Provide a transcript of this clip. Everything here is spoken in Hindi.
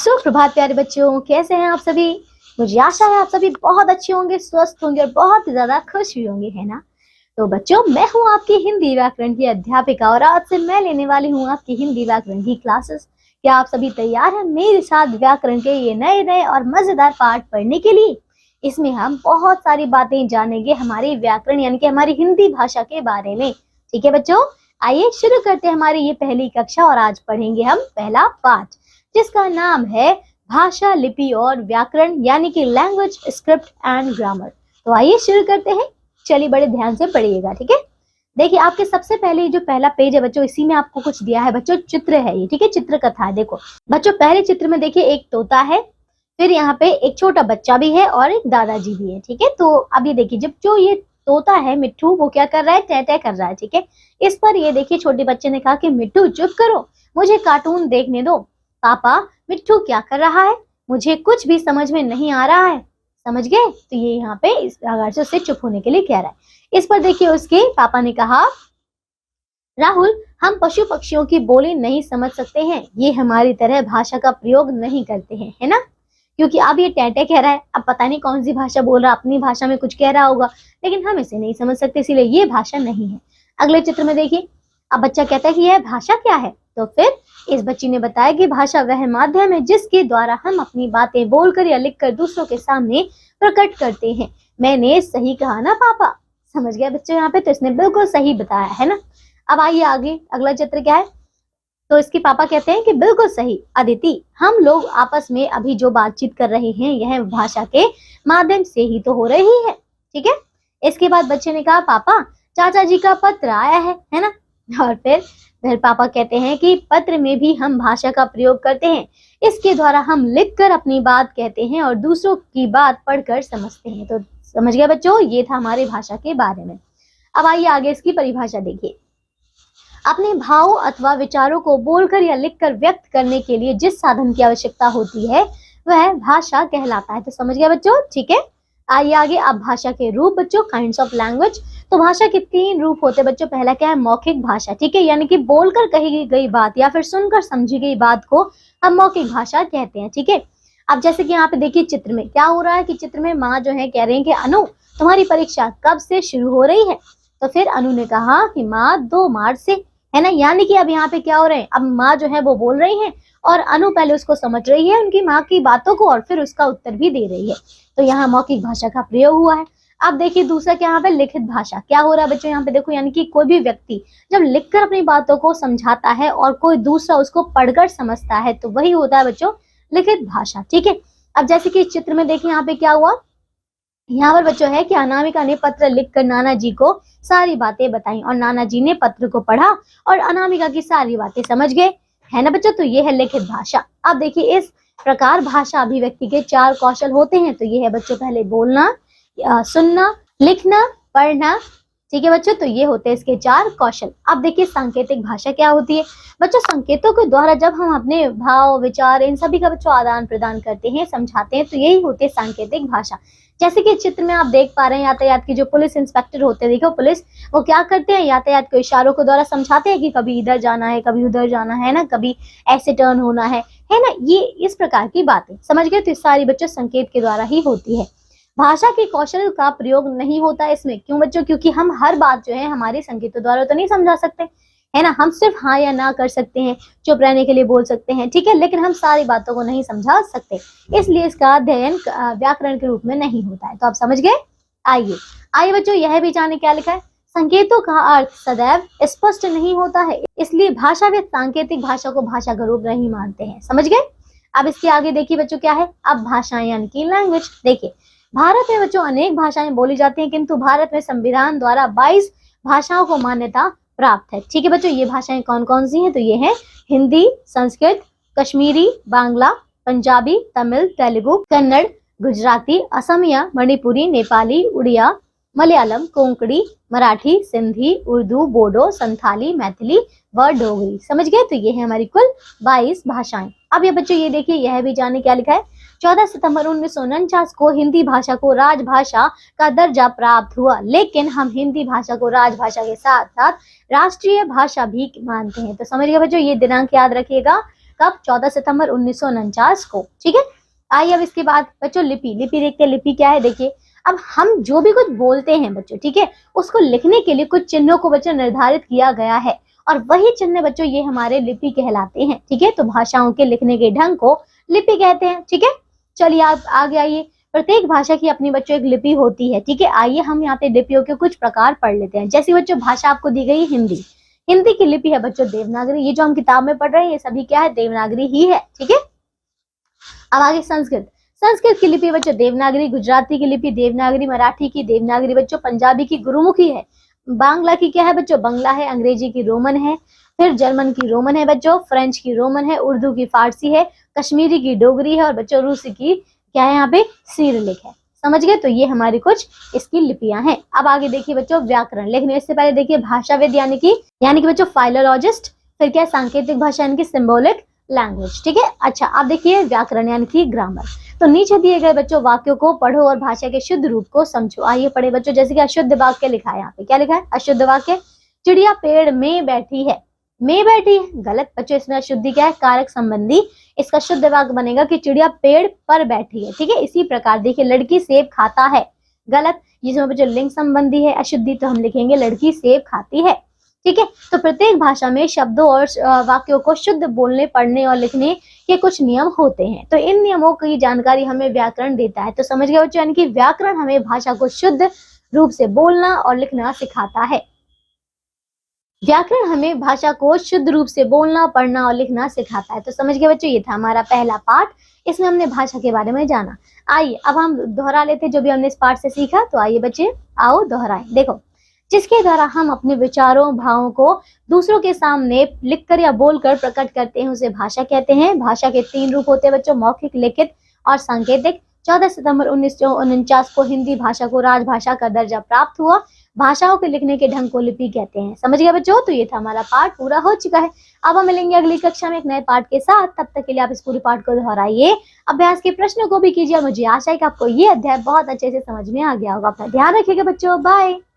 सुप्रभात प्यारे बच्चों, कैसे हैं आप सभी। मुझे आशा है आप सभी बहुत अच्छे होंगे, स्वस्थ होंगे और बहुत ज्यादा खुश भी होंगे, है ना। तो बच्चों, मैं हूं आपकी हिंदी व्याकरण की अध्यापिका और आज से मैं लेने वाली हूं आपकी हिंदी व्याकरण की क्लासेस। क्या आप सभी तैयार हैं मेरे साथ व्याकरण के ये नए नए और मजेदार पाठ पढ़ने के लिए। इसमें हम बहुत सारी बातें जानेंगे हमारी व्याकरण यानी कि हमारी हिंदी भाषा के बारे में। ठीक है बच्चों, आइए शुरू करते हैं हमारी ये पहली कक्षा और आज पढ़ेंगे हम पहला पाठ जिसका नाम है भाषा, लिपि और व्याकरण यानी कि लैंग्वेज, स्क्रिप्ट एंड ग्रामर। तो आइए शुरू करते हैं। चलिए बड़े ध्यान से पढ़िएगा, ठीक है। देखिए आपके सबसे पहले जो पहला पेज है बच्चों, इसी में आपको कुछ दिया है बच्चों, चित्र है ये, ठीक है, चित्र कथा है। देखो बच्चों, पहले चित्र में देखिए एक तोता है, फिर यहाँ पे एक छोटा बच्चा भी है और एक दादाजी भी है, ठीक है। तो अब ये देखिए, जब जो ये तोता है मिट्ठू, वो क्या कर रहा है, टै टै कर रहा है, ठीक है। इस पर ये देखिए छोटे बच्चे ने कहा कि मिट्ठू चुप करो, मुझे कार्टून देखने दो। पापा, मिट्ठू क्या कर रहा है, मुझे कुछ भी समझ में नहीं आ रहा है। समझ गए? तो ये यहाँ पे इस प्रकार से उससे चुप होने के लिए कह रहा है। इस पर देखिए उसके पापा ने कहा, राहुल, हम पशु पक्षियों की बोली नहीं समझ सकते हैं, ये हमारी तरह भाषा का प्रयोग नहीं करते हैं, है ना। क्योंकि अब ये टैटे कह रहा है, अब पता नहीं कौन सी भाषा बोल रहा है, अपनी भाषा में कुछ कह रहा होगा, लेकिन हम इसे नहीं समझ सकते, इसीलिए ये भाषा नहीं है। अगले चित्र में देखिए, अब बच्चा कहता है कि यह भाषा क्या है। तो फिर इस बच्ची ने बताया कि भाषा वह माध्यम है जिसके द्वारा हम अपनी बातें बोलकर या लिखकर दूसरों के सामने प्रकट करते हैं। मैंने सही कहा ना पापा? समझ गया बच्चों यहाँ पे? तो इसने बिल्कुल सही बताया, है ना। अब आइए आगे, अगला चित्र क्या है। तो इसके पापा कहते हैं कि बिल्कुल सही अदिति, हम लोग आपस में अभी जो बातचीत कर रहे हैं यह भाषा के माध्यम से ही तो हो रही है, ठीक है। इसके बाद बच्चे ने कहा, पापा चाचा जी का पत्र आया है ना। और फिर पापा कहते हैं कि पत्र में भी हम भाषा का प्रयोग करते हैं, इसके द्वारा हम लिखकर अपनी बात कहते हैं और दूसरों की बात पढ़कर समझते हैं। तो समझ गया बच्चों, ये था हमारी भाषा के बारे में। अब आइए आगे इसकी परिभाषा देखिए। अपने भाव अथवा विचारों को बोलकर या लिखकर व्यक्त करने के लिए जिस साधन की आवश्यकता होती है वह भाषा कहलाता है। तो समझ गया बच्चों, ठीक है। आइए आगे, अब भाषा के रूप बच्चों, काइंड्स ऑफ लैंग्वेज। तो भाषा के 3 रूप होते हैं बच्चों। पहला क्या है, मौखिक भाषा, ठीक है, यानी कि बोलकर कही गई बात या फिर सुनकर समझी गई बात को हम मौखिक भाषा कहते हैं, ठीक है। अब जैसे कि यहाँ पे देखिए चित्र में क्या हो रहा है कि चित्र में माँ जो है कह रही है कि अनु, तुम्हारी परीक्षा कब से शुरू हो रही है। तो फिर अनु ने कहा कि माँ 2 मार्च से, है ना। यानी कि अब यहाँ पे क्या हो रहे हैं, अब माँ जो है वो बोल रही है और अनु पहले उसको समझ रही है उनकी माँ की बातों को और फिर उसका उत्तर भी दे रही है। तो यहाँ मौखिक भाषा का प्रयोग हुआ है। अब देखिए दूसरा क्या, यहाँ पे लिखित भाषा क्या हो रहा है बच्चों, यहाँ पे देखो, यानी कि कोई भी व्यक्ति जब लिखकर अपनी बातों को समझाता है और कोई दूसरा उसको पढ़कर समझता है तो वही होता है बच्चों लिखित भाषा, ठीक है। अब जैसे कि इस चित्र में देखिए यहाँ पे क्या हुआ, यहाँ पर बच्चों है कि अनामिका ने पत्र लिखकर नाना जी को सारी बातें बताई और नाना जी ने पत्र को पढ़ा और अनामिका की सारी बातें समझ गए, है ना बच्चों। तो ये है लिखित भाषा। अब देखिए इस प्रकार भाषा अभिव्यक्ति के 4 कौशल होते हैं। तो ये है बच्चों, पहले बोलना, सुनना, लिखना, पढ़ना, ठीक है बच्चों। तो ये होते हैं इसके 4 कौशल। अब देखिए सांकेतिक भाषा क्या होती है बच्चों। संकेतों के द्वारा जब हम अपने भाव, विचार, इन सभी का बच्चों आदान प्रदान करते हैं, समझाते हैं, तो यही होती है सांकेतिक भाषा। जैसे कि चित्र में आप देख पा रहे हैं, यातायात के जो पुलिस इंस्पेक्टर होते हैं, देखो पुलिस वो क्या करते हैं, यातायात को इशारों के द्वारा समझाते हैं कि कभी इधर जाना है, कभी उधर जाना है ना, कभी ऐसे टर्न होना है ना। ये इस प्रकार की बातें, समझ गए। तो सारी बच्चों संकेत के द्वारा ही होती है। भाषा के कौशल का प्रयोग नहीं होता इसमें, क्यों बच्चों? क्योंकि हम हर बात जो है हमारे संकेतों द्वारा तो नहीं समझा सकते, है ना। हम सिर्फ हाँ या ना कर सकते हैं, चुप रहने के लिए बोल सकते हैं, ठीक है, लेकिन हम सारी बातों को नहीं समझा सकते, इसलिए इसका अध्ययन व्याकरण के रूप में नहीं होता है। तो आप समझ गए। आइए बच्चों, यह भी जाने क्या लिखा है, संकेतों का अर्थ सदैव स्पष्ट नहीं होता है, इसलिए भाषाविद सांकेतिक भाषा को भाषा का रूप नहीं मानते हैं। समझ गए। अब इसके आगे देखिए बच्चों क्या है, अब भाषाएं यानी कि लैंग्वेज। देखिए भारत में बच्चों अनेक भाषाएं बोली जाती हैं, किंतु भारत में संविधान द्वारा 22 भाषाओं को मान्यता प्राप्त है, ठीक है बच्चों। ये भाषाएं कौन कौन सी हैं? तो ये है हिंदी, संस्कृत, कश्मीरी, बांग्ला, पंजाबी, तमिल, तेलुगु, कन्नड़, गुजराती, असमिया, मणिपुरी, नेपाली, उड़िया, मलयालम, कोंकणी, मराठी, सिंधी, उर्दू, बोडो, संथाली, मैथिली व डोगरी। समझ गए। तो ये है हमारी कुल 22 भाषाएं। अब ये बच्चों ये देखिए, यह भी जाने क्या लिखा है, 14 सितंबर 1949 को हिंदी भाषा को राजभाषा का दर्जा प्राप्त हुआ, लेकिन हम हिंदी भाषा को राजभाषा के साथ साथ राष्ट्रीय भाषा भी मानते हैं। तो समझिए बच्चों, ये दिनांक याद रखिएगा, कब? 14 सितंबर 1949 को। ठीक है, आइए अब इसके बाद बच्चों लिपि देखते हैं। लिपि क्या है? देखिए, अब हम जो भी कुछ बोलते हैं बच्चों, ठीक है, उसको लिखने के लिए कुछ चिन्हों को बच्चों निर्धारित किया गया है, और वही चिन्ह बच्चों ये हमारे लिपि कहलाते हैं। ठीक है, तो भाषाओं के लिखने के ढंग को लिपि कहते हैं। ठीक है, चलिए आप आगे आइए। प्रत्येक भाषा की अपनी बच्चों एक लिपि होती है। ठीक है, आइए हम यहाँ पे लिपियों के कुछ प्रकार पढ़ लेते हैं। जैसे बच्चों भाषा आपको दी गई हिंदी, हिंदी की लिपि है बच्चों देवनागरी। ये जो हम किताब में पढ़ रहे हैं ये सभी क्या है? देवनागरी ही है। ठीक है, अब आगे संस्कृत, संस्कृत की लिपि बच्चों देवनागरी, गुजराती की लिपि देवनागरी, मराठी की देवनागरी बच्चों, पंजाबी की गुरुमुखी है, बांग्ला की क्या है बच्चों? बंगला है, अंग्रेजी की रोमन है, फिर जर्मन की रोमन है बच्चों, फ्रेंच की रोमन है, उर्दू की फारसी है, कश्मीरी की डोगरी है, और बच्चों रूसी की क्या है? यहाँ पे सिरिलिक है। समझ गए? तो ये हमारी कुछ इसकी लिपियां हैं। अब आगे देखिए बच्चों व्याकरण। लेकिन इससे पहले देखिए भाषाविद यानी कि बच्चों फाइलोलॉजिस्ट, फिर क्या? सांकेतिक भाषा यानी कि सिंबॉलिक लैंग्वेज। ठीक है, अच्छा अब देखिए व्याकरण यानी कि ग्रामर। तो नीचे दिए गए बच्चों वाक्यों को पढ़ो और भाषा के शुद्ध रूप को समझो। आइए पढ़े बच्चों। जैसे कि अशुद्ध वाक्य लिखा है, यहाँ पे क्या लिखा है? अशुद्ध वाक्य, चिड़िया पेड़ में बैठी है, में बैठी है, गलत बच्चों। इसमें अशुद्धि क्या है? कारक संबंधी। इसका शुद्ध वाक्य बनेगा कि चिड़िया पेड़ पर बैठी है। ठीक है, इसी प्रकार देखिए लड़की सेब खाता है, गलत। जिसमें बच्चों लिंग संबंधी है अशुद्धि, तो हम लिखेंगे लड़की सेब खाती है। ठीक है, तो प्रत्येक भाषा में शब्दों और वाक्यों को शुद्ध बोलने, पढ़ने और लिखने के कुछ नियम होते हैं। तो इन नियमों की जानकारी हमें व्याकरण देता है। तो समझ गए बच्चों, यानी कि व्याकरण हमें भाषा को शुद्ध रूप से बोलना और लिखना सिखाता है। व्याकरण हमें भाषा को शुद्ध रूप से बोलना, पढ़ना और लिखना सिखाता है। तो समझ गए बच्चों, ये था हमारा पहला पार्ट। इसमें हमने भाषा के बारे में जाना। आइए अब हम दोहरा लेते जो भी हमने इस पार्ट से सीखा। तो आइए बच्चे आओ दोहराएं। देखो, जिसके द्वारा हम अपने विचारों, भावों को दूसरों के सामने लिखकर या बोलकर प्रकट करते हैं उसे भाषा कहते हैं। भाषा के 3 रूप होते हैं बच्चों, मौखिक, लिखित और सांकेतिक। 14 सितंबर 1949 को हिंदी भाषा को राजभाषा का दर्जा प्राप्त हुआ। भाषाओं के लिखने के ढंग को लिपि कहते हैं। समझ गया बच्चों? तो ये था हमारा पार्ट, पूरा हो चुका है। अब हम मिलेंगे अगली कक्षा में एक नए पार्ट के साथ। तब तक के लिए आप इस पूरे पार्ट को दोहराइए, अभ्यास के प्रश्नों को भी कीजिए। मुझे आशा है कि आपको ये अध्याय बहुत अच्छे से समझ में आ गया होगा। अपना ध्यान रखिएगा बच्चों, बाय।